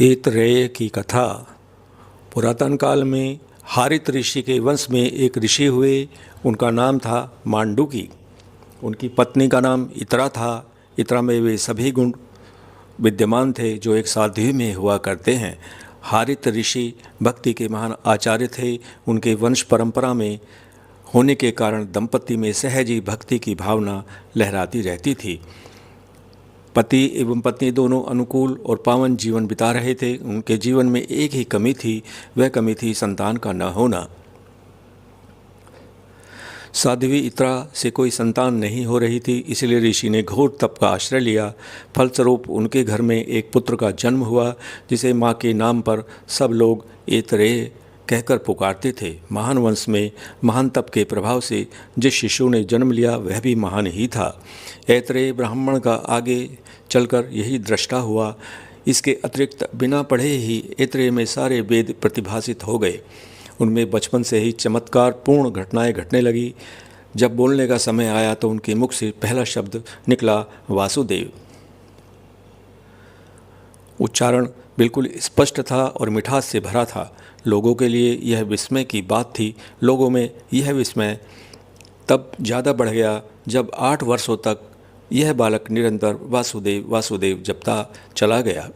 ऐतरेय की कथा। पुरातन काल में हारित ऋषि के वंश में एक ऋषि हुए। उनका नाम था मांडुकी। उनकी पत्नी का नाम इतरा था। इतरा में वे सभी गुण विद्यमान थे जो एक साध्वी में हुआ करते हैं। हारित ऋषि भक्ति के महान आचार्य थे। उनके वंश परंपरा में होने के कारण दंपति में सहज ही भक्ति की भावना लहराती रहती थी। पति एवं पत्नी दोनों अनुकूल और पावन जीवन बिता रहे थे। उनके जीवन में एक ही कमी थी, वह कमी थी संतान का न होना। साध्वी इतरा से कोई संतान नहीं हो रही थी, इसलिए ऋषि ने घोर तप का आश्रय लिया। फलस्वरूप उनके घर में एक पुत्र का जन्म हुआ, जिसे माँ के नाम पर सब लोग ऐतरेय कहकर पुकारते थे। महान वंश में महान तप के प्रभाव से जिस शिशु ने जन्म लिया वह भी महान ही था। ऐतरेय ब्राह्मण का आगे चलकर यही दृष्टा हुआ। इसके अतिरिक्त बिना पढ़े ही ऐतरेय में सारे वेद प्रतिभासित हो गए। उनमें बचपन से ही चमत्कार पूर्ण घटनाएं घटने लगी। जब बोलने का समय आया तो उनके मुख से पहला शब्द निकला, वासुदेव। उच्चारण बिल्कुल स्पष्ट था और मिठास से भरा था। लोगों के लिए यह विस्मय की बात थी। लोगों में यह विस्मय तब ज़्यादा बढ़ गया जब 8 वर्षों तक यह बालक निरंतर वासुदेव वासुदेव जपता चला गया।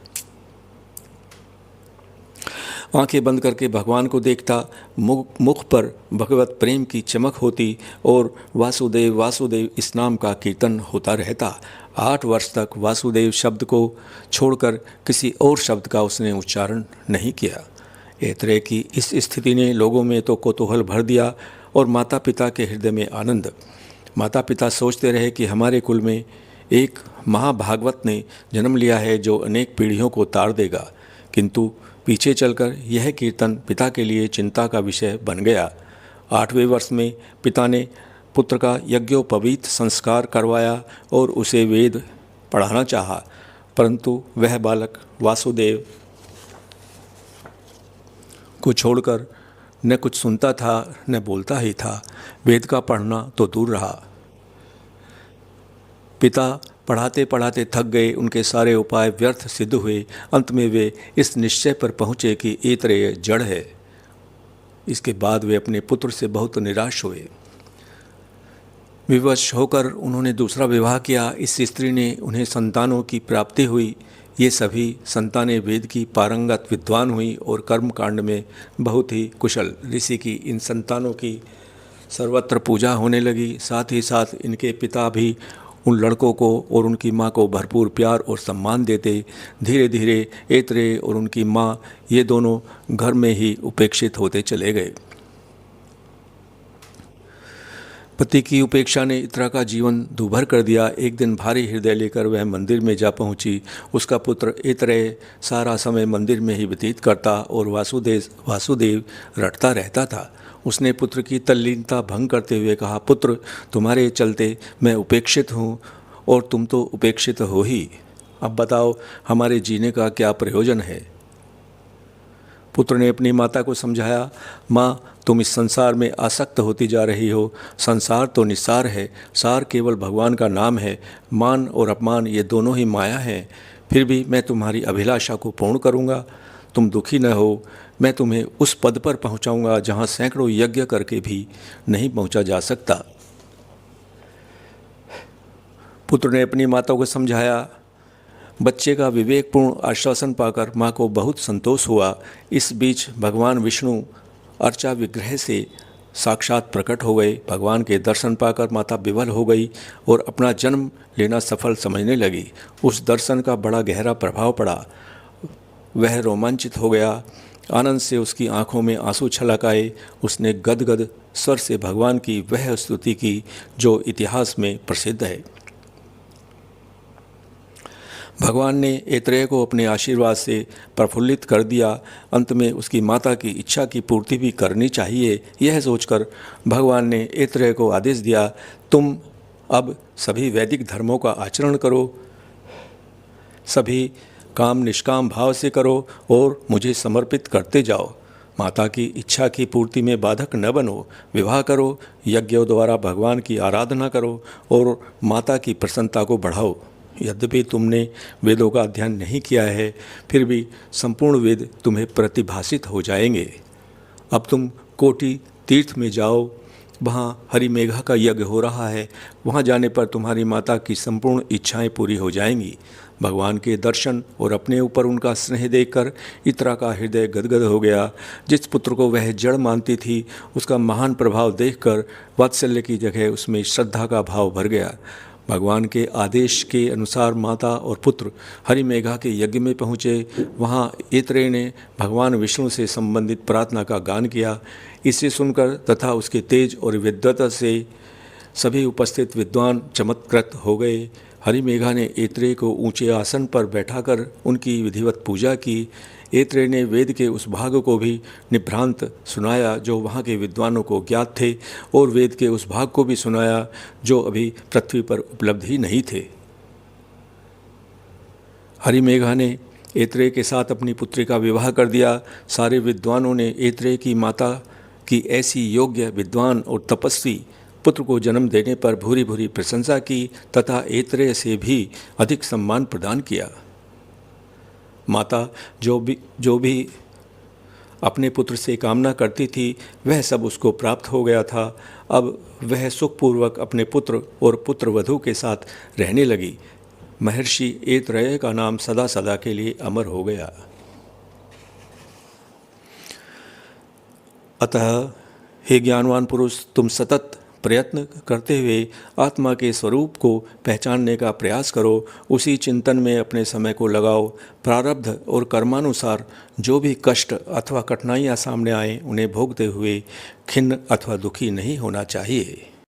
आंखें बंद करके भगवान को देखता, मुख पर भगवत प्रेम की चमक होती और वासुदेव वासुदेव इस नाम का कीर्तन होता रहता। 8 वर्ष तक वासुदेव शब्द को छोड़कर किसी और शब्द का उसने उच्चारण नहीं किया। ऐतरेय की इस स्थिति ने लोगों में तो कौतूहल भर दिया और माता पिता के हृदय में आनंद। माता पिता सोचते रहे कि हमारे कुल में एक महाभागवत ने जन्म लिया है जो अनेक पीढ़ियों को तार देगा। किंतु पीछे चलकर यह कीर्तन पिता के लिए चिंता का विषय बन गया। 8वें वर्ष में पिता ने पुत्र का यज्ञोपवीत संस्कार करवाया और उसे वेद पढ़ाना चाहा, परंतु वह बालक वासुदेव को छोड़कर न कुछ सुनता था न बोलता ही था। वेद का पढ़ना तो दूर रहा। पिता पढ़ाते पढ़ाते थक गए। उनके सारे उपाय व्यर्थ सिद्ध हुए। अंत में वे इस निश्चय पर पहुँचे कि ऐतरेय जड़ है। इसके बाद वे अपने पुत्र से बहुत निराश हुए। विवश होकर उन्होंने दूसरा विवाह किया। इस स्त्री ने उन्हें संतानों की प्राप्ति हुई। ये सभी संतानें वेद की पारंगत विद्वान हुई और कर्म कांड में बहुत ही कुशल। ऋषि की इन संतानों की सर्वत्र पूजा होने लगी। साथ ही साथ इनके पिता भी उन लड़कों को और उनकी माँ को भरपूर प्यार और सम्मान देते। धीरे धीरे ऐतरेय और उनकी माँ ये दोनों घर में ही उपेक्षित होते चले गए। पति की उपेक्षा ने इतरा का जीवन दूभर कर दिया। एक दिन भारी हृदय लेकर वह मंदिर में जा पहुंची। उसका पुत्र ऐतरेय सारा समय मंदिर में ही व्यतीत करता और वासुदेव रटता रहता था। उसने पुत्र की तल्लीनता भंग करते हुए कहा, पुत्र, तुम्हारे चलते मैं उपेक्षित हूँ और तुम तो उपेक्षित हो ही। अब बताओ हमारे जीने का क्या प्रयोजन है। पुत्र ने अपनी माता को समझाया, माँ, तुम इस संसार में आसक्त होती जा रही हो। संसार तो निस्सार है, सार केवल भगवान का नाम है। मान और अपमान ये दोनों ही माया हैं। फिर भी मैं तुम्हारी अभिलाषा को पूर्ण करूँगा। तुम दुखी न हो। मैं तुम्हें उस पद पर पहुँचाऊँगा जहाँ सैकड़ों यज्ञ करके भी नहीं पहुँचा जा सकता। पुत्र ने अपनी माता को समझाया। बच्चे का विवेकपूर्ण आश्वासन पाकर माँ को बहुत संतोष हुआ। इस बीच भगवान विष्णु अर्चा विग्रह से साक्षात प्रकट हो गए। भगवान के दर्शन पाकर माता विवल हो गई और अपना जन्म लेना सफल समझने लगी। उस दर्शन का बड़ा गहरा प्रभाव पड़ा। वह रोमांचित हो गया। आनंद से उसकी आंखों में आंसू छलक आए। उसने गदगद स्वर से भगवान की वह स्तुति की जो इतिहास में प्रसिद्ध है। भगवान ने ऐतरेय को अपने आशीर्वाद से प्रफुल्लित कर दिया। अंत में उसकी माता की इच्छा की पूर्ति भी करनी चाहिए। यह सोचकर भगवान ने ऐतरेय को आदेश दिया, तुम अब सभी वैदिक धर्मों का आचरण करो, सभी काम निष्काम भाव से करो और मुझे समर्पित करते जाओ। माता की इच्छा की पूर्ति में बाधक न बनो। विवाह करो, यज्ञों द्वारा भगवान की आराधना करो और माता की प्रसन्नता को बढ़ाओ। यद्यपि तुमने वेदों का अध्ययन नहीं किया है, फिर भी संपूर्ण वेद तुम्हें प्रतिभाषित हो जाएंगे। अब तुम कोटि तीर्थ में जाओ, वहाँ हरिमेघा का यज्ञ हो रहा है। वहाँ जाने पर तुम्हारी माता की संपूर्ण इच्छाएं पूरी हो जाएंगी। भगवान के दर्शन और अपने ऊपर उनका स्नेह देखकर इत्रा का हृदय गदगद हो गया। जिस पुत्र को वह जड़ मानती थी, उसका महान प्रभाव देखकर वात्सल्य की जगह उसमें श्रद्धा का भाव भर गया। भगवान के आदेश के अनुसार माता और पुत्र हरिमेघा के यज्ञ में पहुँचे। वहाँ ऐत्रेय ने भगवान विष्णु से संबंधित प्रार्थना का गान किया। इसे सुनकर तथा उसके तेज और विद्वता से सभी उपस्थित विद्वान चमत्कृत हो गए। हरिमेघा ने ऐत्रेय को ऊंचे आसन पर बैठाकर उनकी विधिवत पूजा की। ऐत्रेय ने वेद के उस भाग को भी निभ्रांत सुनाया जो वहाँ के विद्वानों को ज्ञात थे, और वेद के उस भाग को भी सुनाया जो अभी पृथ्वी पर उपलब्ध ही नहीं थे। हरिमेघा ने ऐत्रेय के साथ अपनी पुत्री का विवाह कर दिया। सारे विद्वानों ने ऐत्रेय की माता की ऐसी योग्य, विद्वान और तपस्वी पुत्र को जन्म देने पर भूरी भूरी प्रशंसा की तथा ऐत्रेय से भी अधिक सम्मान प्रदान किया। माता जो भी अपने पुत्र से कामना करती थी, वह सब उसको प्राप्त हो गया था। अब वह सुखपूर्वक अपने पुत्र और पुत्रवधू के साथ रहने लगी। महर्षि ऐत्रेय का नाम सदा सदा के लिए अमर हो गया। अतः हे ज्ञानवान पुरुष, तुम सतत प्रयत्न करते हुए आत्मा के स्वरूप को पहचानने का प्रयास करो। उसी चिंतन में अपने समय को लगाओ। प्रारब्ध और कर्मानुसार जो भी कष्ट अथवा कठिनाइयाँ सामने आए, उन्हें भोगते हुए खिन्न अथवा दुखी नहीं होना चाहिए।